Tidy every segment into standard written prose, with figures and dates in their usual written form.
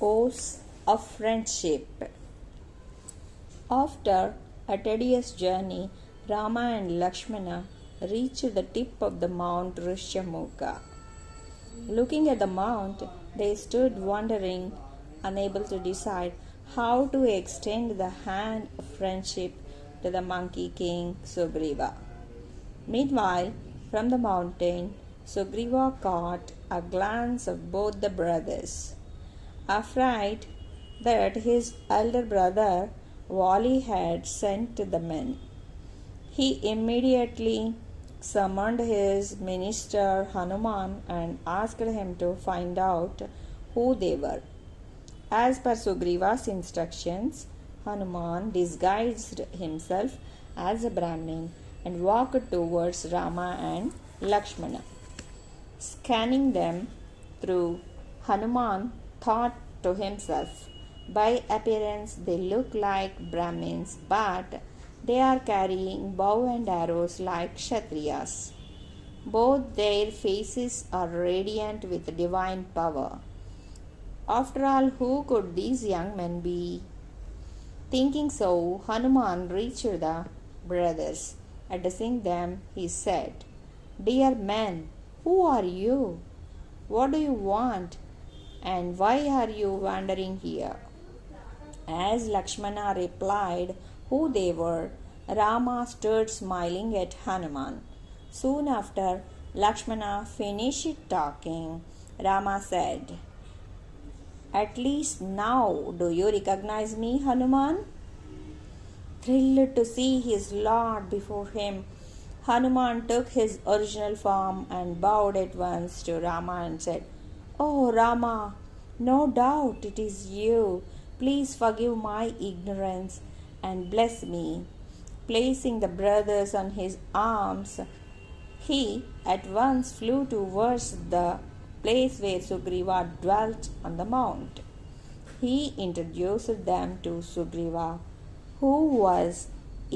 Vows of Friendship. After a tedious journey, Rama and Lakshmana reached the tip of the Mount Rishyamukha. Looking at the mount, they stood wondering, unable to decide how to extend the hand of friendship to the monkey king Sugriva. Meanwhile, from the mountain, Sugriva caught a glance of both the brothers. Afraid that his elder brother Vali had sent the men, he immediately summoned his minister Hanuman and asked him to find out who they were. As per Sugriva's instructions, Hanuman disguised himself as a Brahmin and walked towards Rama and Lakshmana. Scanning them through, Hanuman thought to himself, by appearance they look like Brahmins, but they are carrying bow and arrows like Kshatriyas. Both their faces are radiant with divine power. After all, who could these young men be? Thinking so, Hanuman reached the brothers. Addressing them, he said, "Dear men, who are you? What do you want? And why are you wandering here?" As Lakshmana replied who they were, Rama stood smiling at Hanuman. Soon after Lakshmana finished talking, Rama said, "At least now do you recognize me, Hanuman?" Thrilled to see his lord before him, Hanuman took his original form and bowed at once to Rama and said, "Oh Rama, no doubt it is you. Please forgive my ignorance and bless me." Placing the brothers on his arms, he at once flew towards the place where Sugriva dwelt on the mount. He introduced them to Sugriva, who was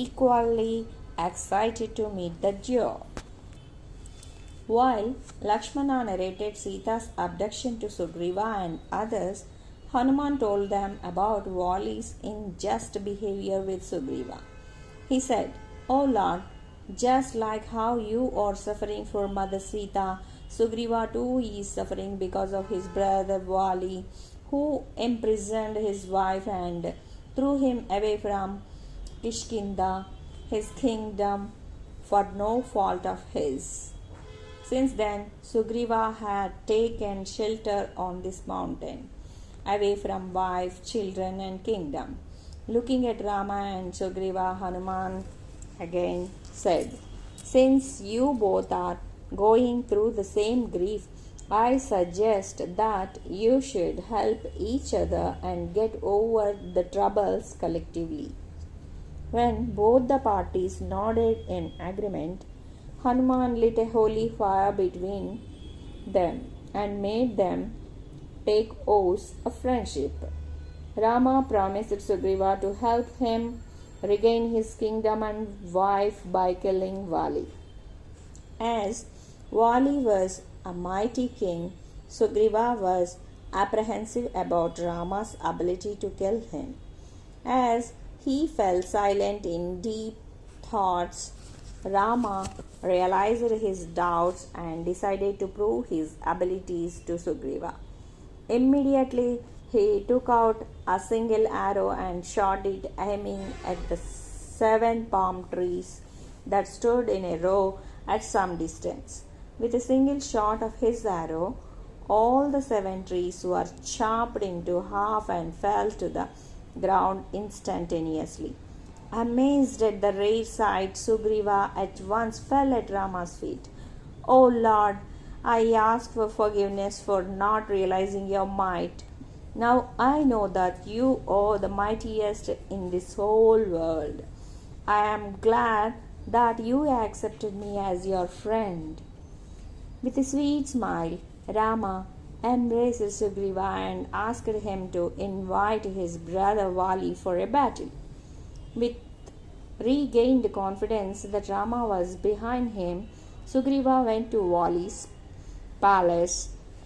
equally excited to meet the Jew. While Lakshmana narrated Sita's abduction to Sugriva and others, Hanuman told them about Vali's unjust behavior with Sugriva. He said, "O Lord, just like how you are suffering for Mother Sita, Sugriva too is suffering because of his brother Vali, who imprisoned his wife and threw him away from Kishkinda, his kingdom, for no fault of his. Since then, Sugriva had taken shelter on this mountain, away from wife, children, and kingdom." Looking at Rama and Sugriva, Hanuman again said, "Since you both are going through the same grief, I suggest that you should help each other and get over the troubles collectively." When both the parties nodded in agreement, Hanuman lit a holy fire between them and made them take oaths of friendship. Rama promised Sugriva to help him regain his kingdom and wife by killing Vali. As Vali was a mighty king, Sugriva was apprehensive about Rama's ability to kill him. As he fell silent in deep thoughts, Rama realized his doubts and decided to prove his abilities to Sugriva. Immediately, he took out a single arrow and shot it, aiming at the 7 palm trees that stood in a row at some distance. With a single shot of his arrow, all the 7 trees were chopped into half and fell to the ground instantaneously. Amazed at the rare sight, Sugriva at once fell at Rama's feet. "O Lord, I ask for forgiveness for not realizing your might. Now I know that you are the mightiest in this whole world. I am glad that you accepted me as your friend." With a sweet smile, Rama embraced Sugriva and asked him to invite his brother Vali for a battle. With regained confidence that Rama was behind him, Sugriva went to Vali's palace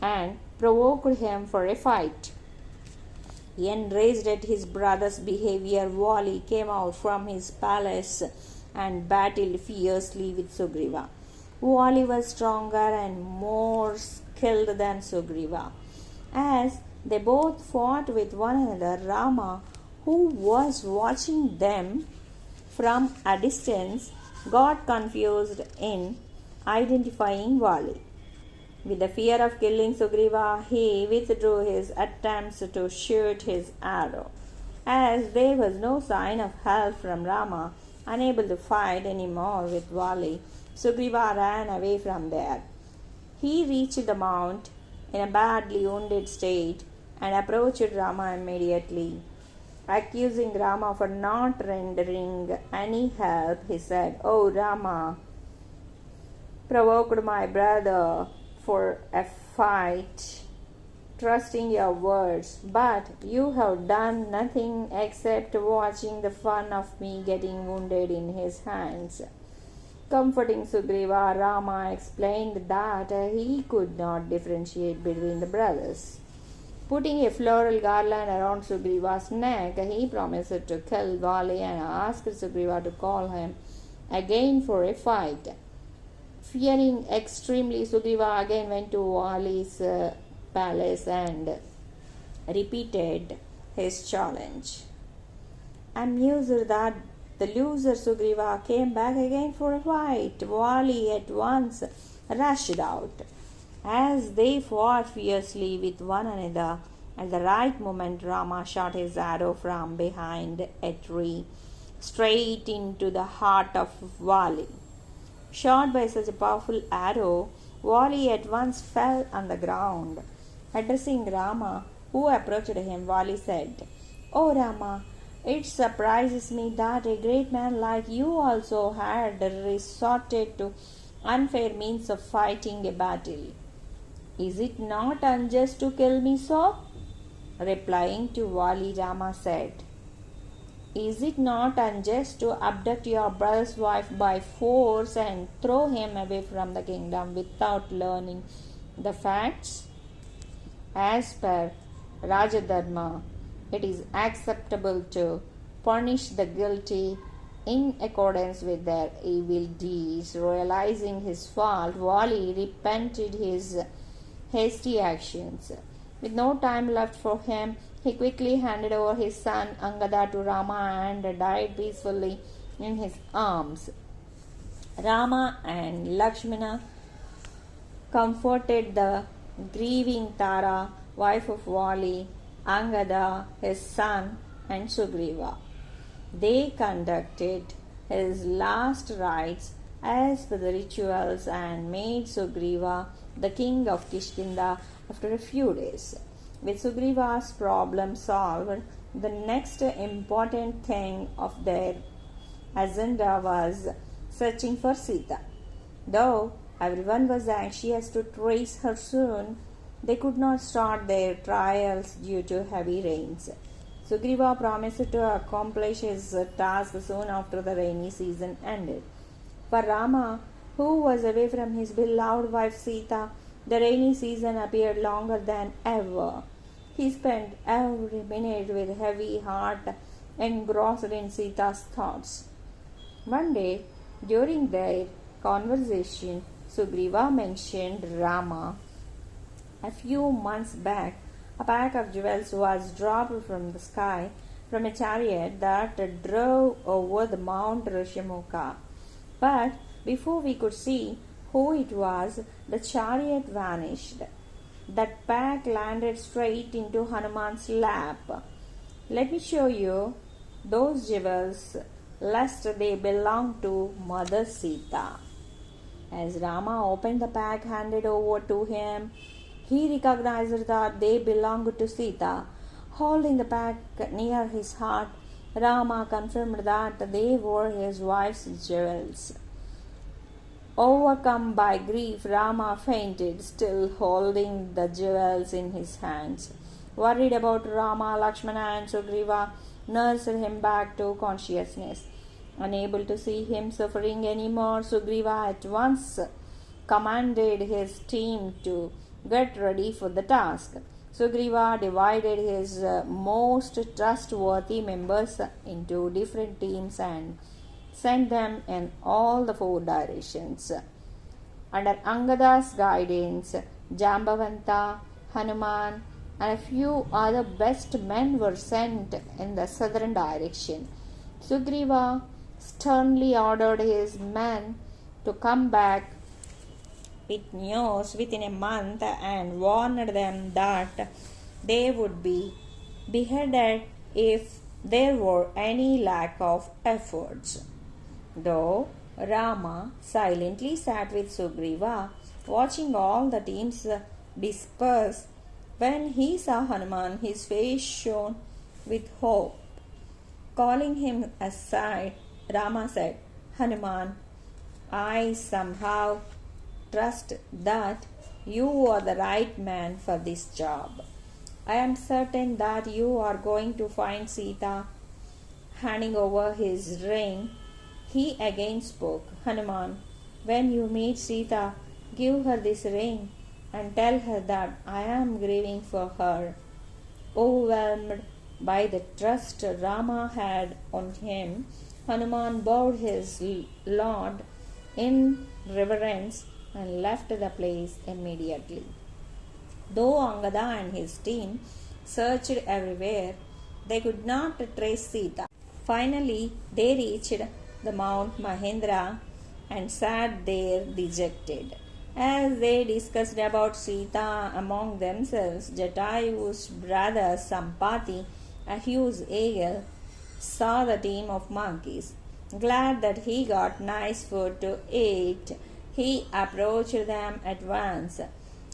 and provoked him for a fight. Enraged at his brother's behavior, Vali came out from his palace and battled fiercely with Sugriva. Vali was stronger and more skilled than Sugriva. As they both fought with one another, Rama, who was watching them from a distance, got confused in identifying Vali. With the fear of killing Sugriva, he withdrew his attempts to shoot his arrow. As there was no sign of help from Rama, unable to fight any more with Vali, Sugriva ran away from there. He reached the mount in a badly wounded state and approached Rama immediately. Accusing Rama for not rendering any help, he said, "O Rama, provoked my brother for a fight, trusting your words, but you have done nothing except watching the fun of me getting wounded in his hands." Comforting Sugriva, Rama explained that he could not differentiate between the brothers. Putting a floral garland around Sugriva's neck, he promised to kill Vali and asked Sugriva to call him again for a fight. Fearing extremely, Sugriva again went to Vali's palace and repeated his challenge. Amused that the loser Sugriva came back again for a fight, Vali at once rushed out. As they fought fiercely with one another, at the right moment Rama shot his arrow from behind a tree straight into the heart of Vali. Shot by such a powerful arrow, Vali at once fell on the ground. Addressing Rama, who approached him, Vali said, "O Rama, it surprises me that a great man like you also had resorted to unfair means of fighting a battle. Is it not unjust to kill me so?" Replying to Vali, Rama said, "Is it not unjust to abduct your brother's wife by force and throw him away from the kingdom without learning the facts? As per Rajadharma, it is acceptable to punish the guilty in accordance with their evil deeds." Realizing his fault, Vali repented his hasty actions. With no time left for him, he quickly handed over his son Angada to Rama and died peacefully in his arms. Rama and Lakshmana comforted the grieving Tara, wife of Vali, Angada, his son, and Sugriva. They conducted his last rites as per the rituals and made Sugriva the king of Kishkinda after a few days. With Sugriva's problem solved, the next important thing of their agenda was searching for Sita. Though everyone was anxious to trace her soon, they could not start their trials due to heavy rains. Sugriva promised to accomplish his task soon after the rainy season ended. For Rama, who was away from his beloved wife Sita, the rainy season appeared longer than ever. He spent every minute with heavy heart, engrossed in Sita's thoughts. One day, during their conversation, Sugriva mentioned Rama. A few months back, a pack of jewels was dropped from the sky from a chariot that drove over the Mount Rishyamukha. But before we could see who it was, the chariot vanished. That pack landed straight into Hanuman's lap. Let me show you those jewels, lest they belong to Mother Sita. As Rama opened the pack handed over to him, he recognized that they belonged to Sita. Holding the pack near his heart, Rama confirmed that they were his wife's jewels. Overcome by grief, Rama fainted, still holding the jewels in his hands. Worried about Rama, Lakshmana and Sugriva nursed him back to consciousness. Unable to see him suffering anymore, Sugriva at once commanded his team to get ready for the task. Sugriva divided his most trustworthy members into different teams and sent them in all the four directions. Under Angada's guidance, Jambavanta, Hanuman, and a few other best men were sent in the southern direction. Sugriva sternly ordered his men to come back with news within a month and warned them that they would be beheaded if there were any lack of efforts. Though Rama silently sat with Sugriva, watching all the teams disperse, when he saw Hanuman, his face shone with hope. Calling him aside, Rama said, Hanuman, I somehow trust that you are the right man for this job. I am certain that you are going to find Sita. Handing over his ring, he again spoke, Hanuman, when you meet Sita, give her this ring and tell her that I am grieving for her. Overwhelmed by the trust Rama had on him, Hanuman bowed his lord in reverence and left the place immediately. Though Angada and his team searched everywhere, they could not trace Sita. Finally, they reached the Mount Mahendra and sat there dejected. As they discussed about Sita among themselves, Jatayu's brother Sampati, a huge eagle, saw the team of monkeys. Glad that he got nice food to eat, he approached them at once.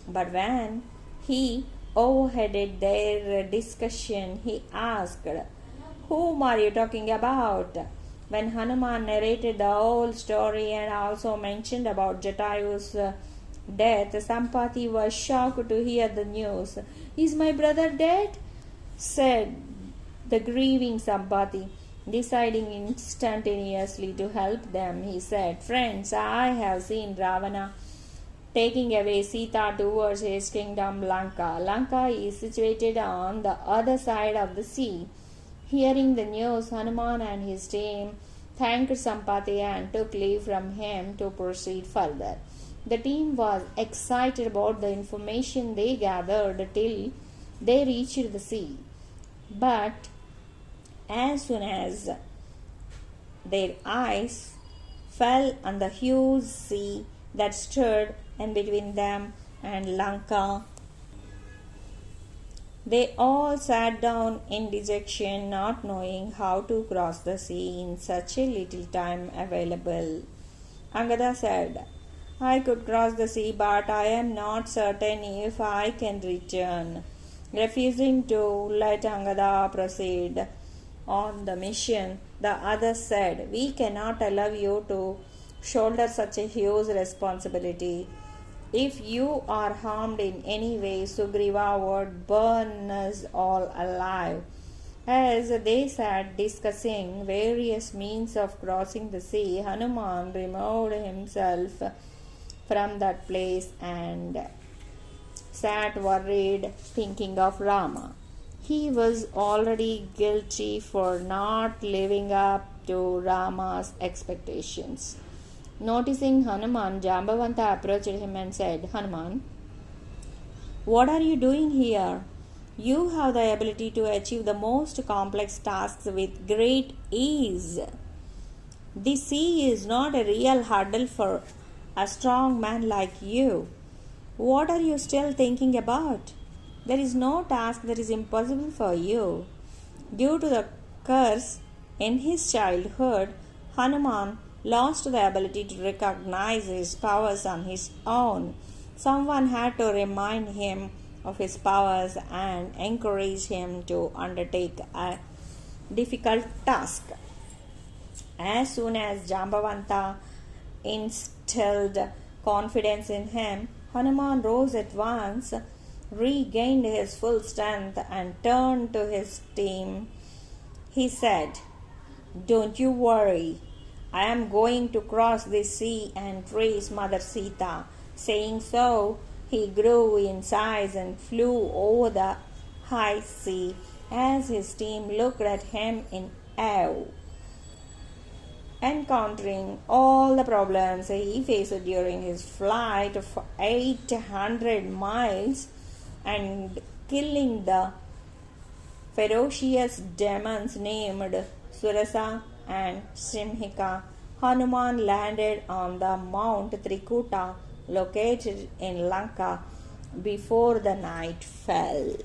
But when he overheard their discussion, he asked, Whom are you talking about? When Hanuman narrated the whole story and also mentioned about Jatayu's death, Sampati was shocked to hear the news. Is my brother dead? Said the grieving Sampati. Deciding instantaneously to help them, he said, Friends, I have seen Ravana taking away Sita towards his kingdom Lanka. Lanka is situated on the other side of the sea. Hearing the news, Hanuman and his team thanked Sampati and took leave from him to proceed further. The team was excited about the information they gathered till they reached the sea. But as soon as their eyes fell on the huge sea that stood in between them and Lanka, they all sat down in dejection, not knowing how to cross the sea in such a little time available. Angada said, I could cross the sea, but I am not certain if I can return. Refusing to let Angada proceed on the mission, the others said, We cannot allow you to shoulder such a huge responsibility. If you are harmed in any way, Sugriva would burn us all alive. As they sat discussing various means of crossing the sea, Hanuman removed himself from that place and sat worried, thinking of Rama. He was already guilty for not living up to Rama's expectations. Noticing Hanuman, Jambavanta approached him and said, Hanuman, what are you doing here? You have the ability to achieve the most complex tasks with great ease. The sea is not a real hurdle for a strong man like you. What are you still thinking about? There is no task that is impossible for you. Due to the curse in his childhood, Hanuman lost the ability to recognize his powers on his own. Someone had to remind him of his powers and encourage him to undertake a difficult task. As soon as Jambavanta instilled confidence in him, Hanuman rose at once, regained his full strength, and turned to his team. He said, Don't you worry. I am going to cross this sea and trace Mother Sita. Saying so, He grew in size and flew over the high sea as his team looked at him in awe. Encountering all the problems he faced during his flight of 800 miles and killing the ferocious demons named Surasa and Simhika, Hanuman landed on the Mount Trikuta located in Lanka before the night fell.